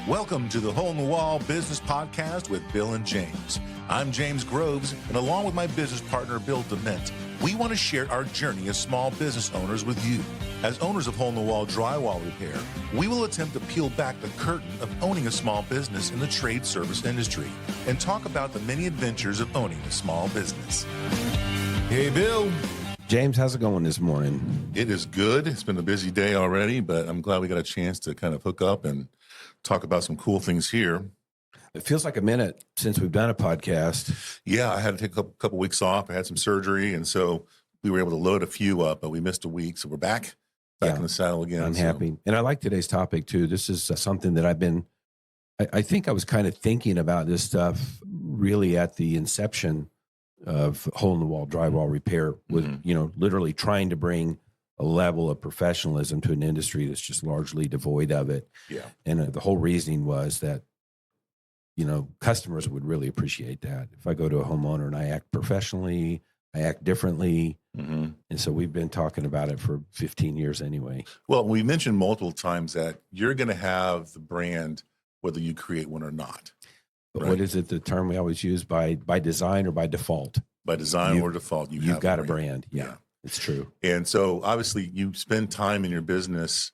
Welcome to the Holeinthewall Business Podcast with Bill and James. I'm James Groves, and along with my business partner, Bill Dement, we want to share our journey as small business owners with you. As owners of Holeinthewall Drywall Repair, we will attempt to peel back the curtain of owning a small business in the trade service industry and talk about the many adventures of owning a small business. Hey, Bill. James, how's it going this morning? It is good. It's been a busy day already, but I'm glad we got a chance to kind of hook up and talk about some cool things here. It feels like a minute since we've done a podcast. Yeah, I had to take a couple weeks off. I had some surgery, and so we were able to load a few up, but we missed a week, so we're back in the saddle again. I'm happy. And I like today's topic, too. This is something that I think I was kind of thinking about this stuff really at the inception of Holeinthewall Drywall Repair with, literally trying to bring a level of professionalism to an industry that's just largely devoid of it. Yeah. And the whole reasoning was that, customers would really appreciate that. If I go to a homeowner and I act professionally, I act differently. Mm-hmm. And so we've been talking about it for 15 years anyway. Well, we mentioned multiple times that you're going to have the brand whether you create one or not. But what is it, the term we always use, by design or by default? By design or default, you've got a brand. Yeah, it's true. And so obviously you spend time in your business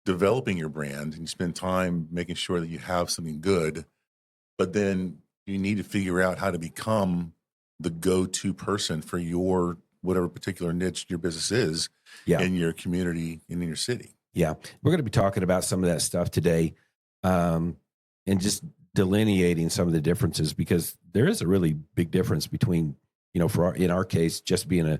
developing your brand, and you spend time making sure that you have something good, but then you need to figure out how to become the go-to person for your whatever particular niche your business is in your community and in your city. Yeah. We're going to be talking about some of that stuff today, and just delineating some of the differences, because there is a really big difference between, in our case, just being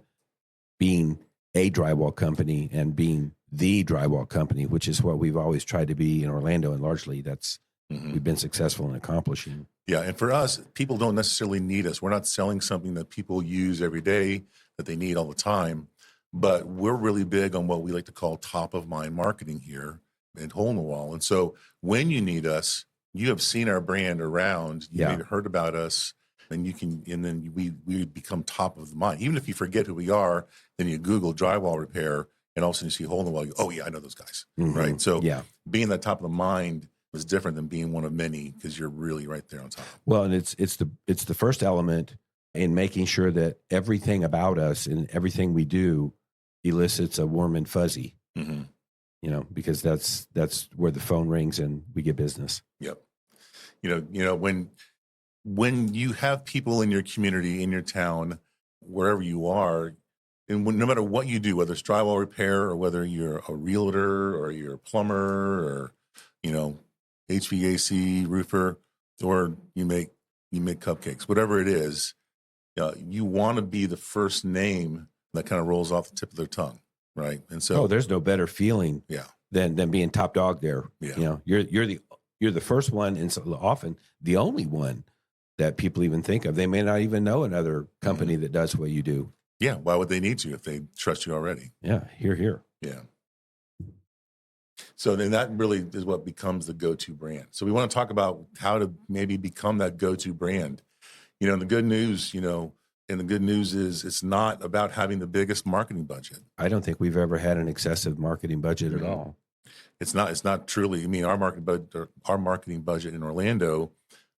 a drywall company and being the drywall company, which is what we've always tried to be in Orlando, and largely that's we've been successful in accomplishing. Yeah, and for us, people don't necessarily need us. We're not selling something that people use every day, that they need all the time, but we're really big on what we like to call top of mind marketing here at Holeinthewall. And so when you need us, you have seen our brand around, you maybe heard about us, and then we become top of the mind. Even if you forget who we are, then you Google drywall repair, and all of a sudden you see Holeinthewall, you go, oh yeah, I know those guys, right? So being that top of the mind is different than being one of many, because you're really right there on top. Well, and it's the first element in making sure that everything about us and everything we do elicits a warm and fuzzy, because that's where the phone rings and we get business. Yep. When you have people in your community, in your town, wherever you are, and no matter what you do, whether it's drywall repair or whether you're a realtor or you're a plumber or, HVAC roofer, or you make cupcakes, whatever it is, you want to be the first name that kind of rolls off the tip of their tongue, right? And so, there's no better feeling, than being top dog there. Yeah. You're the first one, and so often the only one that people even think of. They may not even know another company that does what you do. Yeah. Why would they need you if they trust you already? Yeah. Here. Yeah. So then that really is what becomes the go-to brand. So we want to talk about how to maybe become that go-to brand. And the good news, is it's not about having the biggest marketing budget. I don't think we've ever had an excessive marketing budget at all. It's not truly. I mean, our marketing budget in Orlando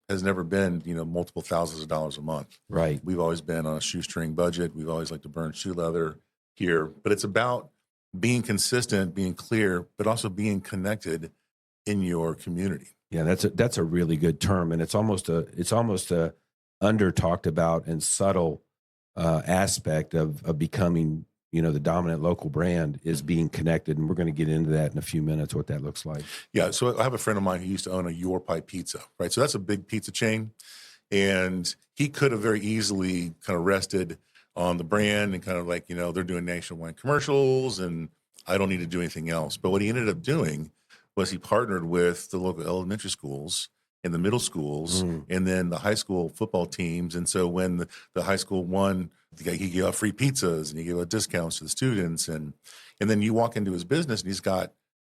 has never been, multiple thousands of dollars a month. Right. We've always been on a shoestring budget. We've always liked to burn shoe leather here, but it's about being consistent, being clear, but also being connected in your community. Yeah, that's a really good term, and it's almost a under talked about and subtle aspect of becoming, the dominant local brand is being connected, and we're going to get into that in a few minutes, what that looks like. Yeah, so I have a friend of mine who used to own a Your Pie Pizza, right? So that's a big pizza chain, and he could have very easily kind of rested on the brand and kind of like, they're doing nationwide commercials and I don't need to do anything else. But what he ended up doing was he partnered with the local elementary schools and the middle schools and then the high school football teams. And so when the high school won, he gave out free pizzas and he gave out discounts to the students. And then you walk into his business and he's got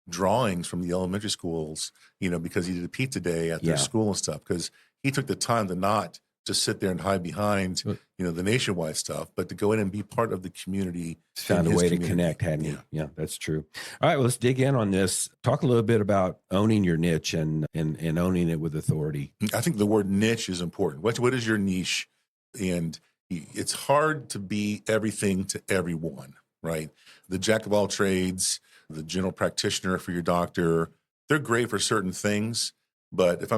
drawings from the elementary schools, because he did a pizza day at their school and stuff, because he took the time to not just sit there and hide behind, the nationwide stuff, but to go in and be part of the community. Found a way to connect, hadn't you? Yeah, that's true. All right, well, let's dig in on this. Talk a little bit about owning your niche and owning it with authority. I think the word niche is important. What is your niche? And it's hard to be everything to everyone, right? The jack of all trades, the general practitioner for your doctor, they're great for certain things. But if I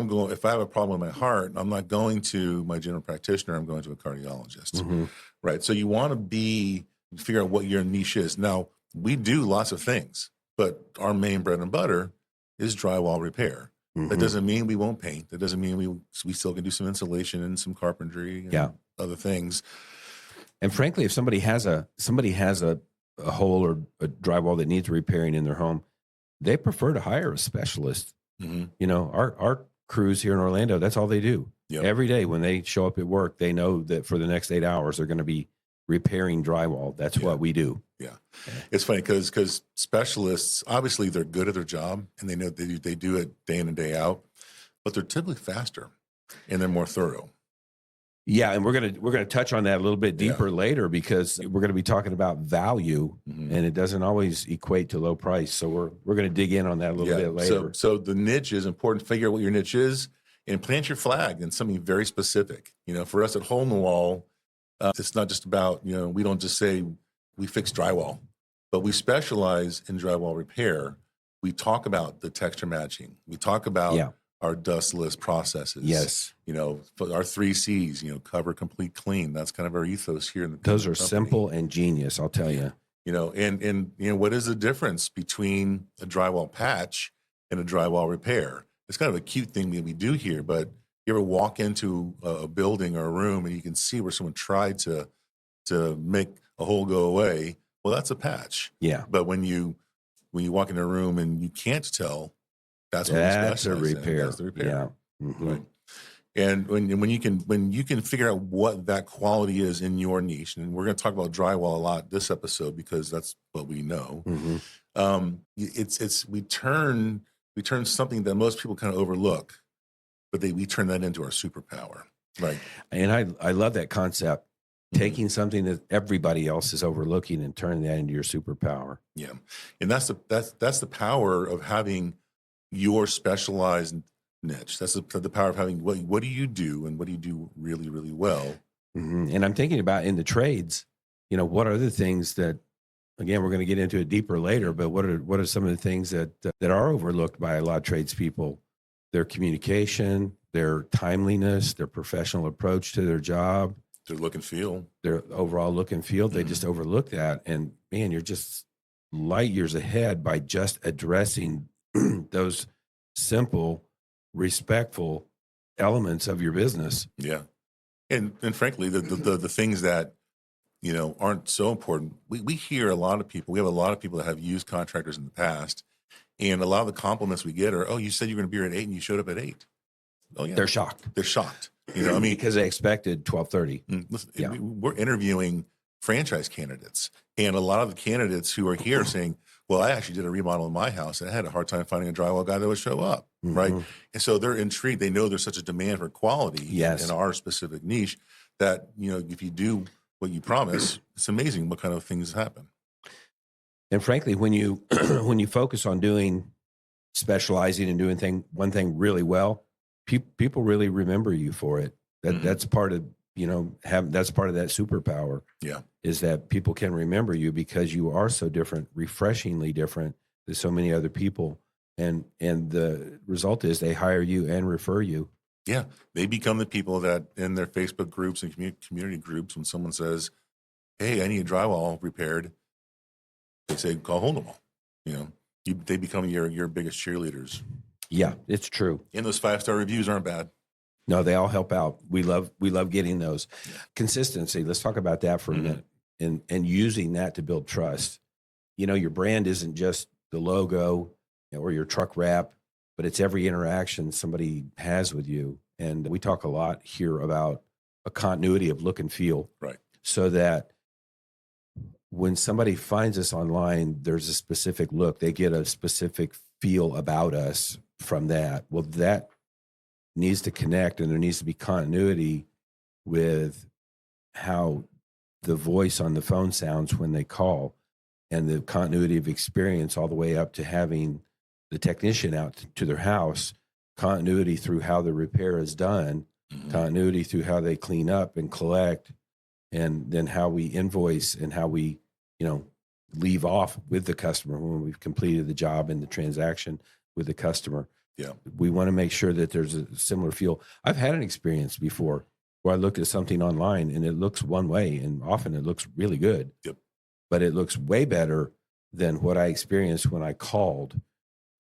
have a problem with my heart, I'm not going to my general practitioner, I'm going to a cardiologist, right? So you want to figure out what your niche is. Now, we do lots of things, but our main bread and butter is drywall repair. That doesn't mean we won't paint. That doesn't mean we still can do some insulation and some carpentry and other things. And frankly, if somebody has a hole or a drywall that needs repairing in their home, they prefer to hire a specialist. Our crews here in Orlando, that's all they do. Yep. Every day when they show up at work, they know that for the next 8 hours, they're going to be repairing drywall. That's what we do. Yeah. It's funny because specialists, obviously they're good at their job and they know they do it day in and day out, but they're typically faster and they're more thorough. Yeah, and we're gonna touch on that a little bit deeper later, because we're going to be talking about value, and it doesn't always equate to low price. So we're going to dig in on that a little bit later. So the niche is important. Figure out what your niche is and plant your flag in something very specific. For us at Holeinthewall, it's not just about we don't just say we fix drywall, but we specialize in drywall repair. We talk about the texture matching. We talk about our dustless processes. Yes. Our 3 C's, cover, complete, clean. That's kind of our ethos here in the Those are company. simple and genius, I'll tell you. And what is the difference between a drywall patch and a drywall repair? It's kind of a cute thing that we do here, but you ever walk into a building or a room and you can see where someone tried to make a hole go away? Well, that's a patch. Yeah. But when you walk in a room and you can't tell, that's a repair. That's the repair. Yeah. Right. And when you can figure out what that quality is in your niche, and we're going to talk about drywall a lot this episode because that's what we know. We turn something that most people kind of overlook, but we turn that into our superpower. Right. And I love that concept. Taking something that everybody else is overlooking and turning that into your superpower. Yeah. And that's the power of having your specialized niche. That's the power of having what do you do and what do you do really, really well. And I'm thinking about in the trades, what are the things that, again, we're going to get into it deeper later, but what are some of the things that are overlooked by a lot of tradespeople? Their communication, their timeliness, their professional approach to their job. Their look and feel. Their overall look and feel. They just overlook that. And man, you're just light years ahead by just addressing those simple, respectful elements of your business. Yeah. And frankly, the things that, aren't so important. We hear we have a lot of people that have used contractors in the past. And a lot of the compliments we get are, oh, you said you were going to be here at 8 and you showed up at 8. Oh yeah. They're shocked. Because they expected 12:30. Listen, we're interviewing franchise candidates, and a lot of the candidates who are here saying, well, I actually did a remodel in my house and I had a hard time finding a drywall guy that would show up. Right. And so they're intrigued. They know there's such a demand for quality in our specific niche that, if you do what you promise, it's amazing what kind of things happen. And frankly, when you focus on specializing and doing one thing really well, people really remember you for it. That's part of that's part of that superpower. Yeah, is that people can remember you because you are so different, refreshingly different than so many other people, and the result is they hire you and refer you. Yeah, they become the people that in their Facebook groups and community groups, when someone says, "Hey, I need a drywall repaired," they say, "Call Holeinthewall." They become your biggest cheerleaders. Yeah, it's true. And those 5-star reviews aren't bad. No, they all help out. We love getting those. Consistency. Let's talk about that for a minute, and using that to build trust. Your brand isn't just the logo or your truck wrap, but it's every interaction somebody has with you. And we talk a lot here about a continuity of look and feel, right? So that when somebody finds us online, there's a specific look. They get a specific feel about us from that. Well, that needs to connect, and there needs to be continuity with how the voice on the phone sounds when they call, and the continuity of experience all the way up to having the technician out to their house, continuity through how the repair is done, continuity through how they clean up and collect, and then how we invoice and how we, leave off with the customer when we've completed the job and the transaction with the customer. Yeah. We want to make sure that there's a similar feel. I've had an experience before where I looked at something online and it looks one way, and often it looks really good. Yep. But it looks way better than what I experienced when I called.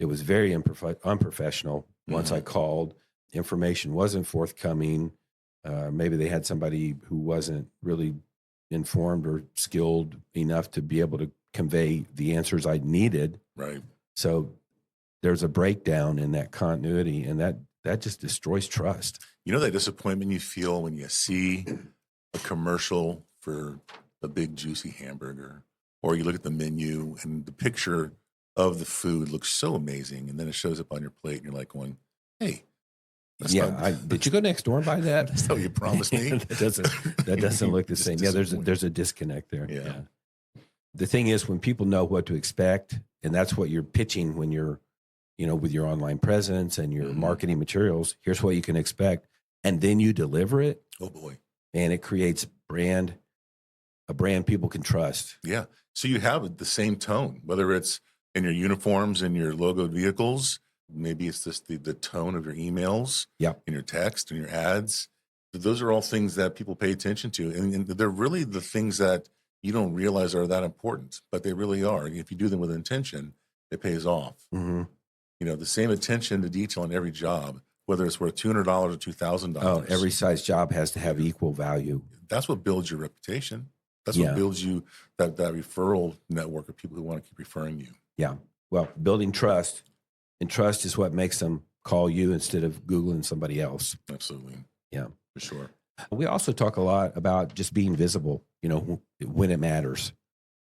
It was very unprofessional. Once I called, information wasn't forthcoming. Maybe they had somebody who wasn't really informed or skilled enough to be able to convey the answers I needed. Right. So there's a breakdown in that continuity, and that just destroys trust. You know that disappointment you feel when you see a commercial for a big juicy hamburger, or you look at the menu and the picture of the food looks so amazing, and then it shows up on your plate and you're like going, hey, did you go next door and buy that? That's how you promised me. that doesn't look the same. Yeah, there's a disconnect there. Yeah. The thing is, when people know what to expect, and that's what you're pitching when you're, with your online presence and your marketing materials, here's what you can expect. And then you deliver it. Oh boy. And it creates a brand people can trust. Yeah. So you have the same tone, whether it's in your uniforms and your logoed vehicles. Maybe it's just the tone of your emails, in your text and your ads. Those are all things that people pay attention to. And they're really the things that you don't realize are that important, but they really are. And if you do them with intention, it pays off. Mm-hmm. The same attention to detail in every job, whether it's worth $200 or $2,000. Oh, every size job has to have equal value. That's what builds your reputation. That's what builds you that referral network of people who want to keep referring you. Yeah. Well, building trust. And trust is what makes them call you instead of Googling somebody else. Absolutely. Yeah. For sure. We also talk a lot about just being visible, when it matters.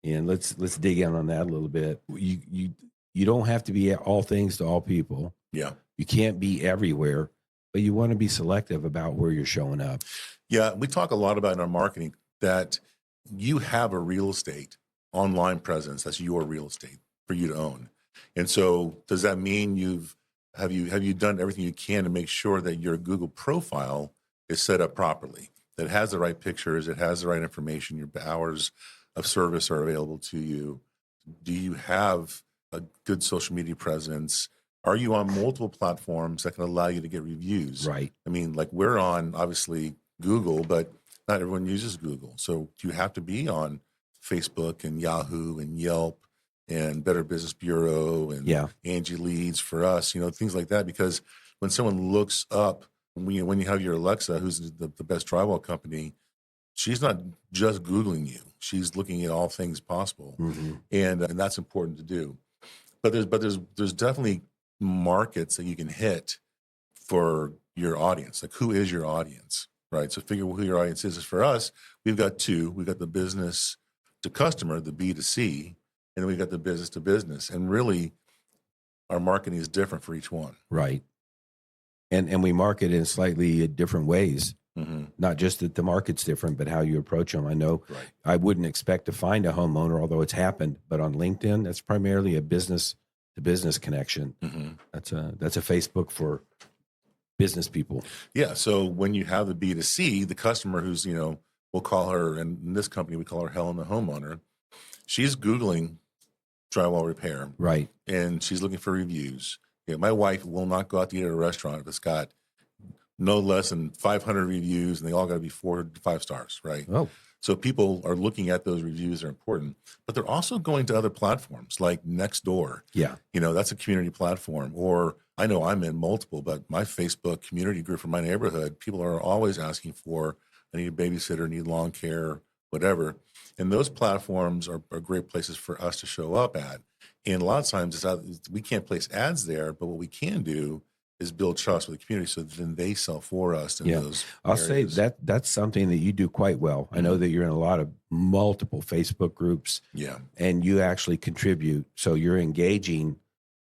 And let's dig in on that a little bit. You don't have to be all things to all people. Yeah. You can't be everywhere, but you want to be selective about where you're showing up. Yeah. We talk a lot about in our marketing that you have a real estate online presence. That's your real estate for you to own. And so does that mean have you done everything you can to make sure that your Google profile is set up properly, that it has the right pictures, it has the right information, your hours of service are available to you? Do you have a good social media presence? Are you on multiple platforms that can allow you to get reviews? Right. I mean, like we're on obviously Google, but not everyone uses Google. So do you have to be on Facebook and Yahoo and Yelp and Better Business Bureau and Angie Leads for us, things like that? Because when someone looks up, when you have your Alexa, who's the best drywall company, she's not just Googling you. She's looking at all things possible. Mm-hmm. And that's important to do. But there's definitely markets that you can hit for your audience. Like, who is your audience, right? So figure who your audience is. For us, we've got two. We've got the business to customer, the B2C, and then we've got the business to business. And really, our marketing is different for each one. Right. And we market in slightly different ways. Mm-hmm. Not just that the market's different, but how you approach them. I know I wouldn't expect to find a homeowner, although it's happened. But on LinkedIn, that's primarily a business to business connection. Mm-hmm. That's a Facebook for business people. Yeah. So when you have the B2C, the customer who's, we'll call her, and in this company, we call her Helen, the homeowner. She's Googling drywall repair. Right. And she's looking for reviews. My wife will not go out to eat at a restaurant if it's got no less than 500 reviews and they all got to be 4 to 5 stars, right? Oh. So people are looking at those reviews, they're important, but they're also going to other platforms like Nextdoor. Yeah. That's a community platform. Or I know I'm in multiple, but my Facebook community group for my neighborhood, people are always asking for, I need a babysitter, need lawn care, whatever. And those platforms are great places for us to show up at. And a lot of times we can't place ads there, but what we can do is build trust with the community so then they sell for us in those I'll areas. say that's something that you do quite well. Mm-hmm. I know that you're in a lot of multiple Facebook groups. Yeah. And you actually contribute. So you're engaging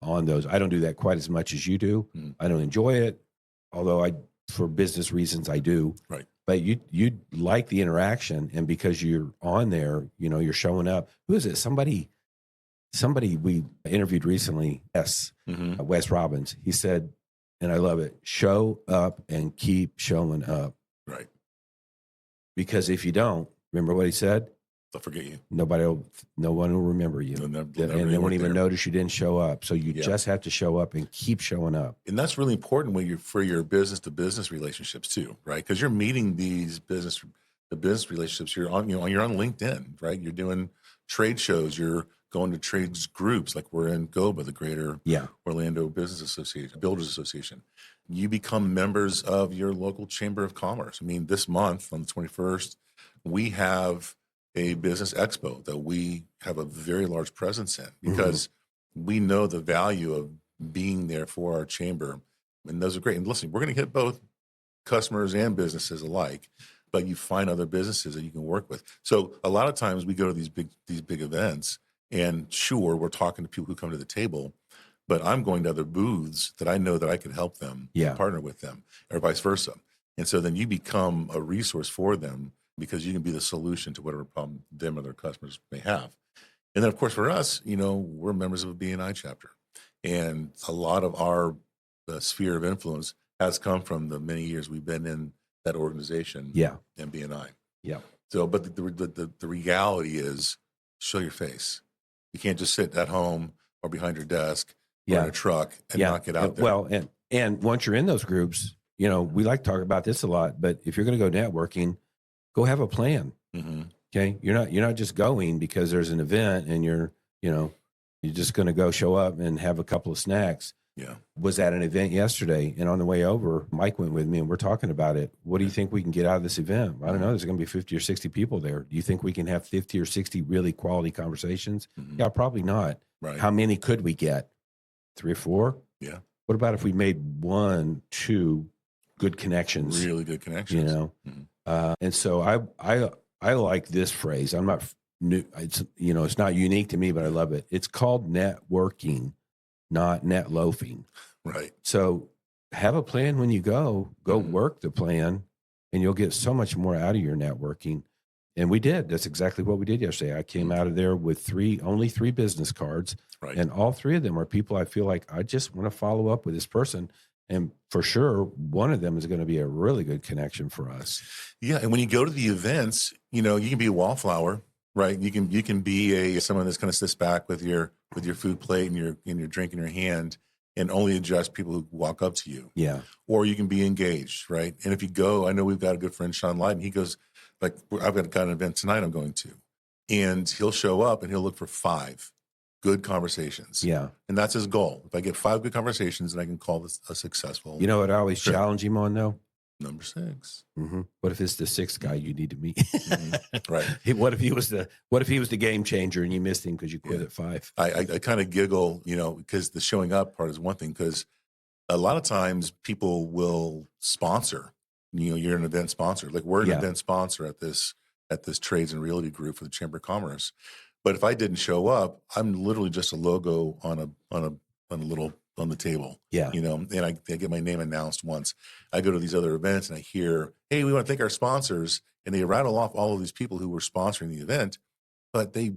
on those. I don't do that quite as much as you do. Mm-hmm. I don't enjoy it, although for business reasons I do. Right. but you like the interaction, and because you're on there, you're showing up. Who is it? Somebody we interviewed recently. Yes, Mm-hmm. Wes Robbins. He said, and I love it: show up and keep showing up. Right. Because if you don't, remember what he said? They'll forget you. No one will remember you. And they won't even notice you didn't show up. So you just have to show up and keep showing up. And that's really important for your business to business relationships too, right? Because you're meeting the business relationships. You're on LinkedIn, right? You're doing trade shows. You're going to trades groups like we're in GOBA, the Greater Orlando Business Association, Builders Association. You become members of your local Chamber of Commerce. I mean, this month on the 21st, we have a business expo that we have a very large presence in because we know the value of being there for our chamber. And those are great. And listen, we're going to hit both customers and businesses alike, but you find other businesses that you can work with. So a lot of times we go to these big events, and sure, we're talking to people who come to the table, but I'm going to other booths that I know that I can help them, partner with them, or vice versa. And so then you become a resource for them because you can be the solution to whatever problem them or their customers may have. And then, of course, for us, we're members of a BNI chapter. And a lot of our sphere of influence has come from the many years we've been in that organization and BNI. Yeah. So, but the reality is show your face. You can't just sit at home or behind your desk or in a truck and not get out there. Well, and once you're in those groups, we like to talk about this a lot, but if you're going to go networking, go have a plan. Mm-hmm. Okay. You're not just going because there's an event and you're just going to go show up and have a couple of snacks. Yeah. Was at an event yesterday, and on the way over, Mike went with me and we're talking about it. What do you think we can get out of this event? I don't know. There's going to be 50 or 60 people there. Do you think we can have 50 or 60 really quality conversations? Mm-hmm. Yeah, probably not. Right. How many could we get? 3 or 4? Yeah. What about if we made 1, 2 good connections? Really good connections. Mm-hmm. And so I like this phrase. I'm not new. It's not unique to me, but I love it. It's called networking, not net loafing. Right. So have a plan when you go work the plan, and you'll get so much more out of your networking. And we did. That's exactly what we did yesterday. I came out of there with only 3 business cards. Right. And all 3 of them are people I feel like I just want to follow up with this person. And for sure, one of them is going to be a really good connection for us. Yeah. And when you go to the events, you can be a wallflower, right? You can be someone that's going to sit back with your food plate and your drink in your hand and only address people who walk up to you. Yeah. Or you can be engaged, right? And if you go, I know we've got a good friend, Sean Light, and he goes, like, I've got an event tonight I'm going to. And he'll show up and he'll look for 5 good conversations. Yeah. And that's his goal. If I get 5 good conversations, then I can call this a successful. You know what I always challenge him on, though? Number 6. Mm-hmm. What if it's the 6th guy you need to meet? Mm-hmm. Right. What if he was the game changer and you missed him because you quit at 5? I kind of giggle, because the showing up part is one thing, because a lot of times people will sponsor. You're an event sponsor. Like we're an event sponsor at this trades and realty group for the Chamber of Commerce. But if I didn't show up, I'm literally just a logo on the table. Yeah. And I get my name announced once. I go to these other events and I hear, hey, we want to thank our sponsors. And they rattle off all of these people who were sponsoring the event, but they're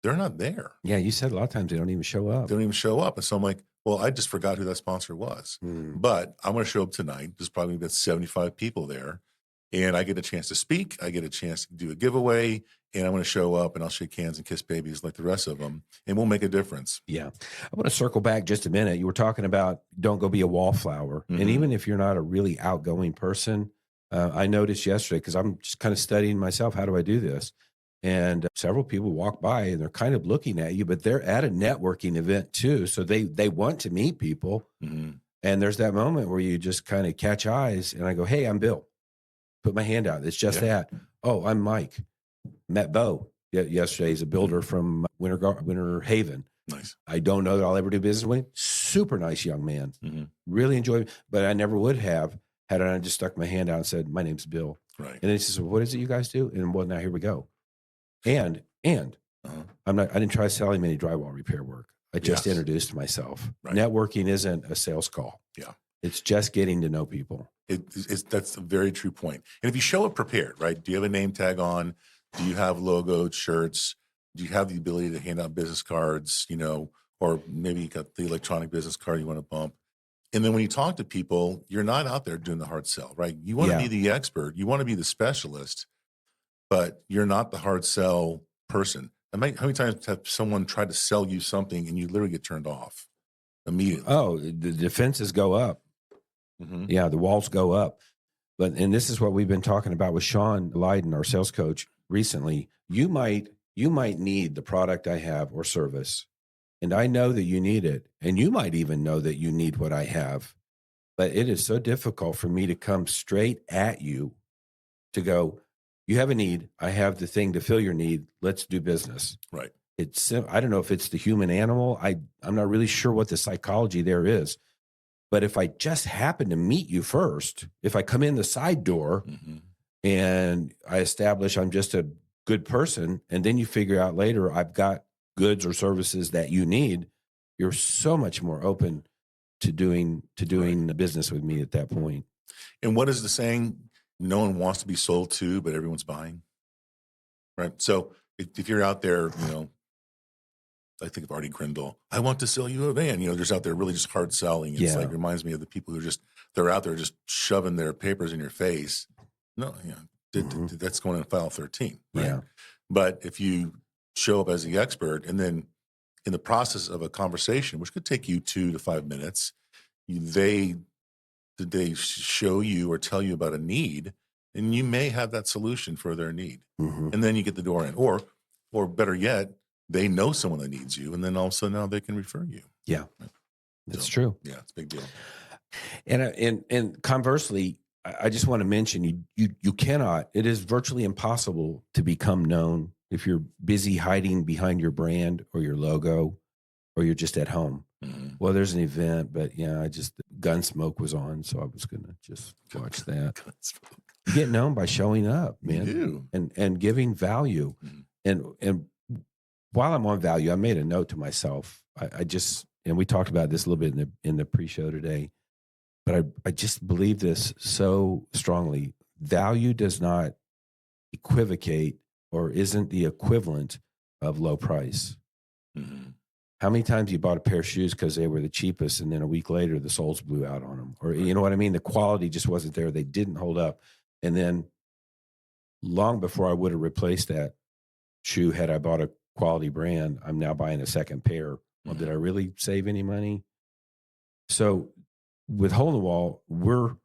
not there. Yeah. You said a lot of times they don't even show up. They don't even show up. And so I'm like, well, I just forgot who that sponsor was. But I'm going to show up tonight. There's probably about 75 people there. And I get a chance to speak. I get a chance to do a giveaway. And I'm going to show up and I'll shake hands and kiss babies like the rest of them. And we'll make a difference. Yeah. I want to circle back just a minute. You were talking about don't go be a wallflower. Mm-hmm. And even if you're not a really outgoing person, I noticed yesterday, because I'm just kind of studying myself, how do I do this? And several people walk by and they're kind of looking at you, but they're at a networking event too. So they want to meet people. Mm-hmm. And there's that moment where you just kind of catch eyes and I go, hey, I'm Bill. Put my hand out. It's just that. Oh, I'm Mike. Met Bo yesterday. He's a builder from Winter Haven. Nice. I don't know that I'll ever do business with him. Super nice young man. Mm-hmm. Really enjoy him. But I never would have had I just stuck my hand out and said, my name's Bill. Right. And then he says, well, what is it you guys do? And well, now here we go. And I didn't try selling any drywall repair work. I just introduced myself. Right. Networking isn't a sales call. Yeah. It's just getting to know people. That's a very true point. And if you show up prepared, right? Do you have a name tag on? Do you have logoed shirts? Do you have the ability to hand out business cards, or maybe you got the electronic business card you want to bump? And then when you talk to people, you're not out there doing the hard sell, right? You want to be the expert. You want to be the specialist, but you're not the hard sell person. How many times have someone tried to sell you something and you literally get turned off immediately? Oh, the defenses go up. Mm-hmm. Yeah, the walls go up. And this is what we've been talking about with Sean Lydon, our sales coach, recently. You might need the product I have or service, and I know that you need it, and you might even know that you need what I have, but it is so difficult for me to come straight at you to go, you have a need, I have the thing to fill your need, let's do business. Right. I don't know if it's the human animal. I'm not really sure what the psychology there is. But if I just happen to meet you first, if I come in the side door and I establish I'm just a good person, and then you figure out later I've got goods or services that you need, you're so much more open to doing the business with me at that point. And what is the saying? No one wants to be sold to, but everyone's buying. Right. So if you're out there, I think of Artie Grindle. I want to sell you a van. Just out there really just hard selling. It's like reminds me of the people who they're out there just shoving their papers in your face. No, that's going in file 13. Right? Yeah. But if you show up as the expert, and then in the process of a conversation, which could take you 2 to 5 minutes, they show you or tell you about a need, and you may have that solution for their need, and then you get the door in, or better yet, they know someone that needs you, and then all of a sudden now they can refer you. Yeah, that's true. Yeah, it's a big deal. And conversely, I just want to mention you cannot. It is virtually impossible to become known if you're busy hiding behind your brand or your logo, or you're just at home. Well, there's an event, but Gunsmoke was on, so I was gonna just watch that. You get known by showing up, man, you do. and giving value, and while I'm on value, I made a note to myself. And we talked about this a little bit in the pre-show today, but I just believe this so strongly. Value does not equivocate or isn't the equivalent of low price. How many times you bought a pair of shoes because they were the cheapest, and then a week later the soles blew out on them, or you know what I mean? The quality just wasn't there. They didn't hold up. And then long before I would have replaced that shoe, had I bought a quality brand, I'm now buying a second pair. Well, did I really save any money? So with Holeinthewall,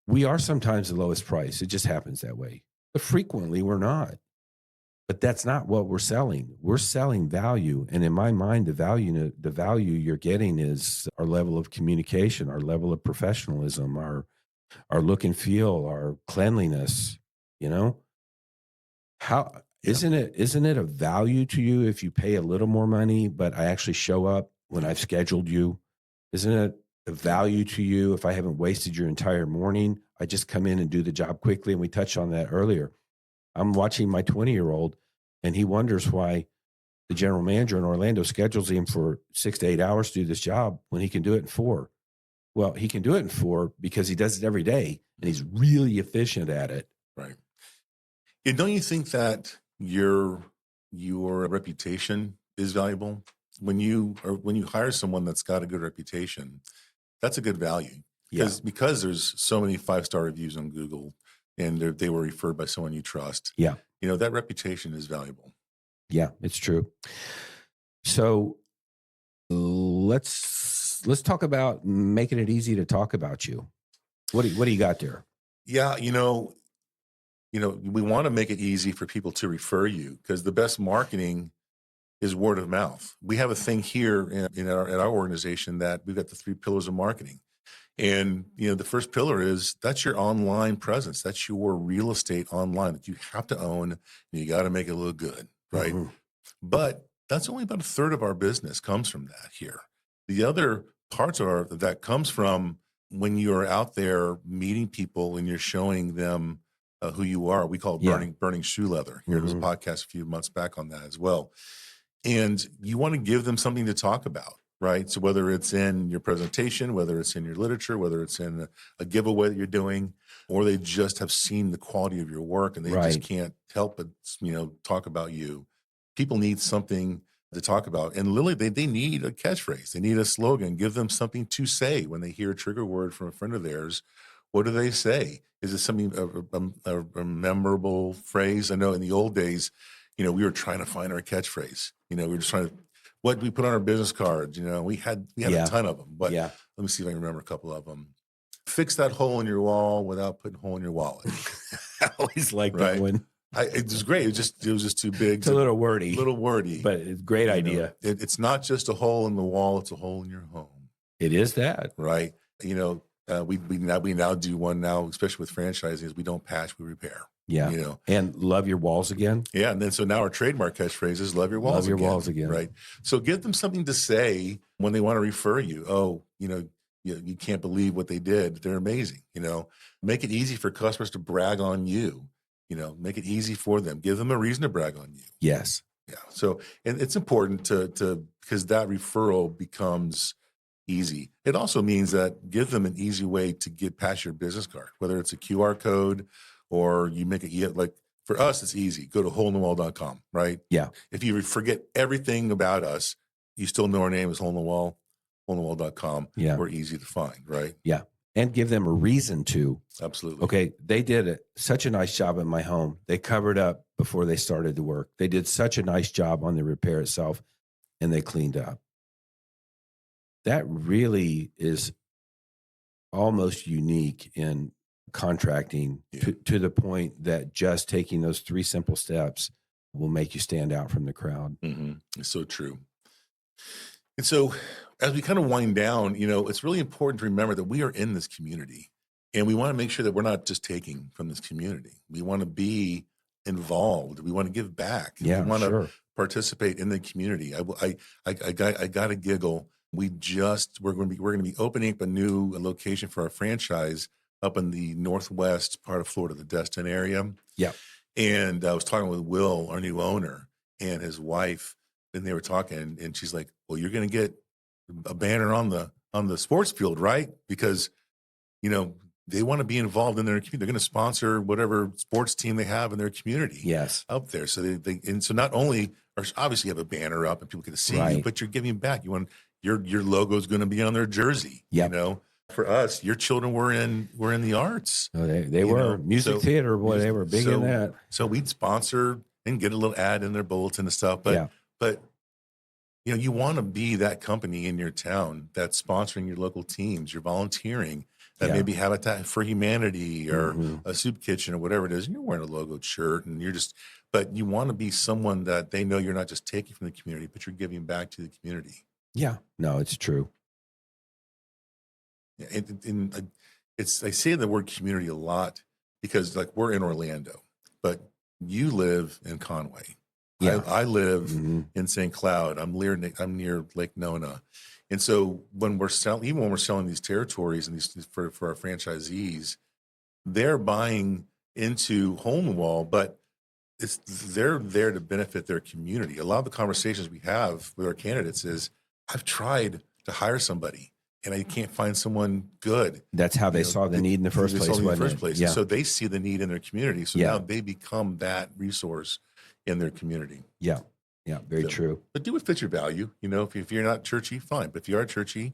we are sometimes the lowest price. It just happens that way. But frequently we're not. But that's not what we're selling. We're selling value. And in my mind, the value you're getting is our level of communication, our level of professionalism, our look and feel, our cleanliness, How isn't it a value to you if you pay a little more money, but I actually show up when I've scheduled you? Isn't it a value to you if I haven't wasted your entire morning? I just come in and do the job quickly. And we touched on that earlier. I'm watching my 20-year-old, and he wonders why the general manager in Orlando schedules him for 6 to 8 hours to do this job when he can do it in 4. Well, he can do it in 4 because he does it every day, and he's really efficient at it. Right. And don't you think that your reputation is valuable? When you hire someone that's got a good reputation, that's a good value. Because there's so many 5-star reviews on Google, and they were referred by someone you trust. Yeah. That reputation is valuable. Yeah, it's true. So let's talk about making it easy to talk about you. What do you got there? Yeah, we want to make it easy for people to refer you, because the best marketing is word of mouth. We have a thing here at our organization that we've got the 3 pillars of marketing. And, the first pillar is that's your online presence. That's your real estate online that you have to own, and you got to make it look good, right? But that's only about 1/3 of our business comes from that here. The other parts that comes from when you're out there meeting people and you're showing them who you are. We call it burning shoe leather. There was a podcast a few months back on that as well. And you want to give them something to talk about. right? So whether it's in your presentation, whether it's in your literature, whether it's in a giveaway that you're doing, or they just have seen the quality of your work and they just Right. can't help but, talk about you. People need something to talk about. And literally, they need a catchphrase. They need a slogan. Give them something to say when they hear a trigger word from a friend of theirs. What do they say? Is it something, a memorable phrase? I know in the old days, we were trying to find our catchphrase. We were just trying to, what we put on our business cards. We had Yeah. a ton of them, but Yeah. let me see if I can remember a couple of them. Fix that hole in your wall without putting a hole in your wallet. I always liked Right. that one. It was great. It was just too big. It's a little wordy, but it's a great idea. It's not just a hole in the wall; it's a hole in your home. It is that. Right. We now do one now, especially with franchising. We don't patch, we repair. Yeah. And love your walls again. Yeah. And then so now our trademark catchphrase is love your walls Love your again. walls again. Right. So give them something to say when they want to refer you. Oh, you can't believe what they did. They're amazing. Make it easy for customers to brag on you. Make it easy for them. Give them a reason to brag on you. Yes. Yeah. So, and it's important to because that referral becomes easy. It also means that give them an easy way to get past your business card, whether it's a QR code or you make it like for us, it's easy. Go to holeinthewall.com, right? Yeah. If you forget everything about us, you still know our name is Hole in the Wall, holeinthewall.com. Yeah. We're easy to find, right? Yeah. And give them a reason to. Absolutely. Okay, they did such a nice job in my home. They covered up before they started the work. They did such a nice job on the repair itself, and they cleaned up. That really is almost unique in contracting to the point that just taking those 3 simple steps will make you stand out from the crowd. Mm-hmm. It's so true. And so as we kind of wind down, it's really important to remember that we are in this community and we want to make sure that we're not just taking from this community. We want to be involved. We want to give back. Yeah, we want sure. to participate in the community. I got to giggle. We're going to be opening up a new location for our franchise up in the northwest part of Florida, the Destin area. Yeah. And I was talking with Will, our new owner, and his wife, and they were talking, and she's like, "Well, you're going to get a banner on the sports field, right? Because they want to be involved in their community. They're going to sponsor whatever sports team they have in their community. Yes, up there. So so not only are obviously you have a banner up and people can see you, but you're giving back. You want your logo is going to be on their jersey. Yep. For us, your children were in the arts. Oh, they were music, theater, they were big in that. So we'd sponsor and get a little ad in their bulletin and stuff. But you want to be that company in your town that's sponsoring your local teams. You're volunteering. That maybe Habitat for Humanity or a soup kitchen or whatever it is. And you're wearing a logoed shirt and but you want to be someone that they know you're not just taking from the community, but you're giving back to the community. Yeah, no, it's true. I say the word community a lot because like we're in Orlando, but you live in Conway. Yeah. I live in St. Cloud. I'm near Lake Nona. And so when we're selling these territories and these for our franchisees, they're buying into Holeinthewall, but they're there to benefit their community. A lot of the conversations we have with our candidates is, I've tried to hire somebody and I can't find someone good. That's how they saw the need in the first place. Yeah. So they see the need in their community. So now they become that resource in their community. Yeah. Yeah. Very true. But do what fits your value. If you're not churchy, fine. But if you are churchy,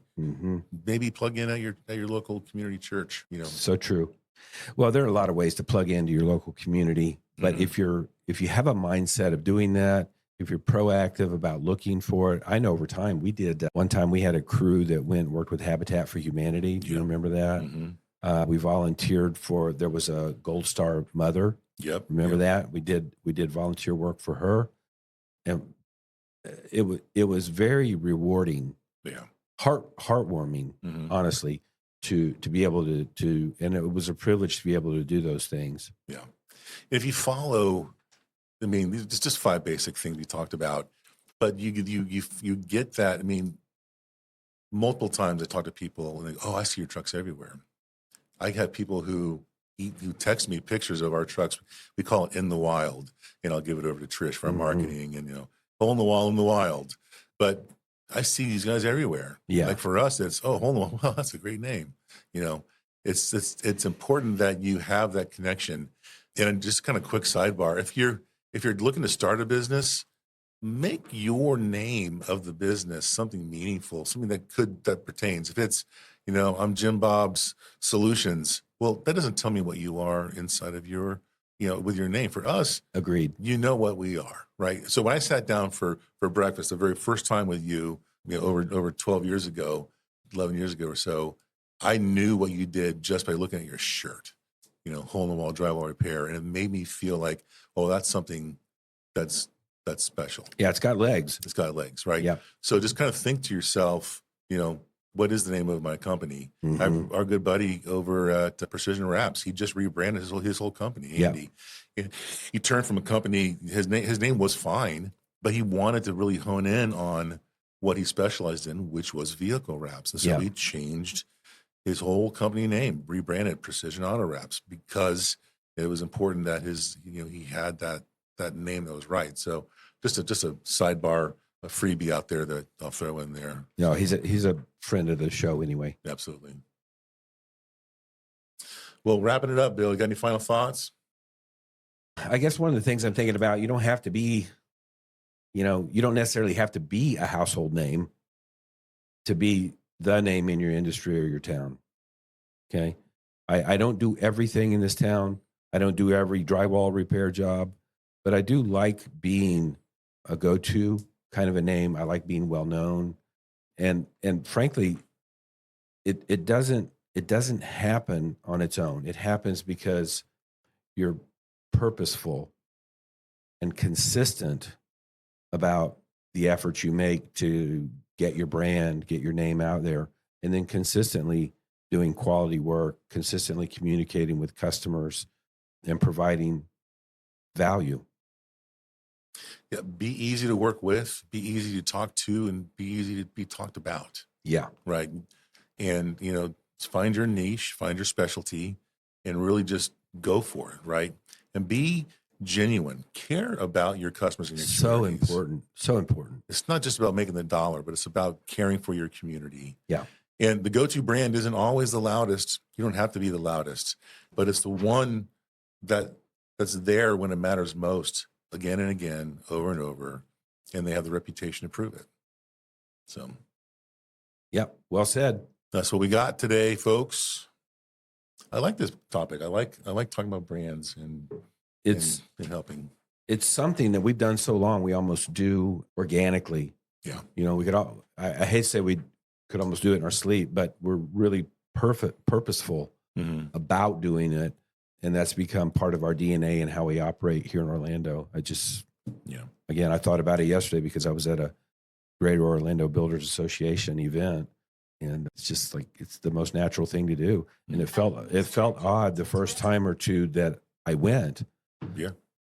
maybe plug in at your local community church. So true. Well, there are a lot of ways to plug into your local community, but if you have a mindset of doing that, if you're proactive about looking for it, I know over time we did. One time we had a crew that went and worked with Habitat for Humanity. Do you remember that? We volunteered there was a Gold Star mother. Yep. Remember that? We did volunteer work for her. And it was very rewarding. Yeah. Heartwarming, honestly, to be able to, and it was a privilege to be able to do those things. Yeah. If you follow, it's just 5 basic things we talked about, but you get that. Multiple times I talk to people and they go, "Oh, I see your trucks everywhere." I have people who text me pictures of our trucks. We call it in the wild, and I'll give it over to Trish for our marketing and, hole in the wall in the wild. But I see these guys everywhere. Yeah. Like for us, it's, oh, hold on. Well, that's a great name. You know, it's important that you have that connection. And just kind of quick sidebar. If you're looking to start a business, make your name of the business something meaningful, something that pertains. If it's, you know, I'm Jim Bob's Solutions. Well, that doesn't tell me what you are inside of your, you know, with your name. For us, Agreed. you know what we are, right? So when I sat down for breakfast the very first time with you, you know, over 12 years ago, 11 years ago or so, I knew what you did just by looking at your shirt, you know, hole in the wall drywall repair, and it made me feel like, oh, that's something that's special. Yeah, it's got legs. It's got legs, right? Yeah. So just kind of think to yourself, you know, what is the name of my company? Mm-hmm. Our good buddy over at Precision Wraps, he just rebranded his whole company. Andy, he turned from a company. His name was fine, but he wanted to really hone in on what he specialized in, which was vehicle wraps. And so he changed his whole company name, rebranded Precision Auto Wraps, because it was important that he had that name that was right. So just a sidebar, a freebie out there that I'll throw in there. No, he's a friend of the show anyway. Absolutely. Well, wrapping it up, Bill, you got any final thoughts? I guess one of the things I'm thinking about, you don't necessarily have to be a household name to be the name in your industry or your town. Okay. I don't do everything in this town. I don't do every drywall repair job, but I do like being a go-to kind of a name. I like being well known. And frankly, it doesn't happen on its own. It happens because you're purposeful and consistent about the efforts you make to get your brand, get your name out there, and then consistently doing quality work, consistently communicating with customers and providing value. Yeah, be easy to work with, be easy to talk to, and be easy to be talked about. Yeah. Right. And, you know, find your niche, find your specialty, and really just go for it. Right. And be genuine, care about your customers and your communities. So important. It's not just about making the dollar, but it's about caring for your community. Yeah. And the go-to brand isn't always the loudest. You don't have to be the loudest, but it's the one that's there when it matters most, again and again, over and over, and they have the reputation to prove it. So, yep, well said. That's what we got today, folks. I like this topic. I like talking about brands and helping. It's something that we've done so long. We almost do organically. Yeah, you know, we could all. I hate to say we could almost do it in our sleep, but we're really purposeful about doing it. And that's become part of our DNA and how we operate here in Orlando. Again, I thought about it yesterday because I was at a Greater Orlando Builders Association event, and it's just like, it's the most natural thing to do. And it felt odd the first time or two that I went. Yeah.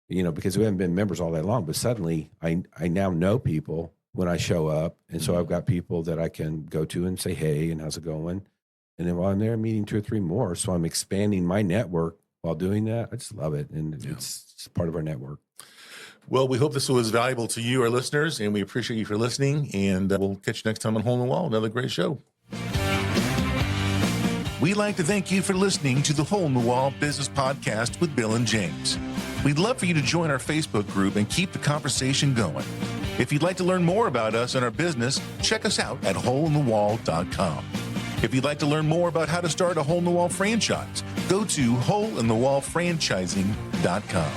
You know, because we haven't been members all that long, but suddenly I now know people when I show up. And so I've got people that I can go to and say, hey, and how's it going? And then while I'm there, I'm meeting 2 or 3 more. So I'm expanding my network while doing that. I just love it. And it's part of our network. Well, we hope this was valuable to you, our listeners, and we appreciate you for listening. And we'll catch you next time on Holeinthewall. Another great show. We'd like to thank you for listening to the Holeinthewall Business Podcast with Bill and James. We'd love for you to join our Facebook group and keep the conversation going. If you'd like to learn more about us and our business, check us out at holeinthewall.com. If you'd like to learn more about how to start a Hole in the Wall franchise, go to holeinthewallfranchising.com.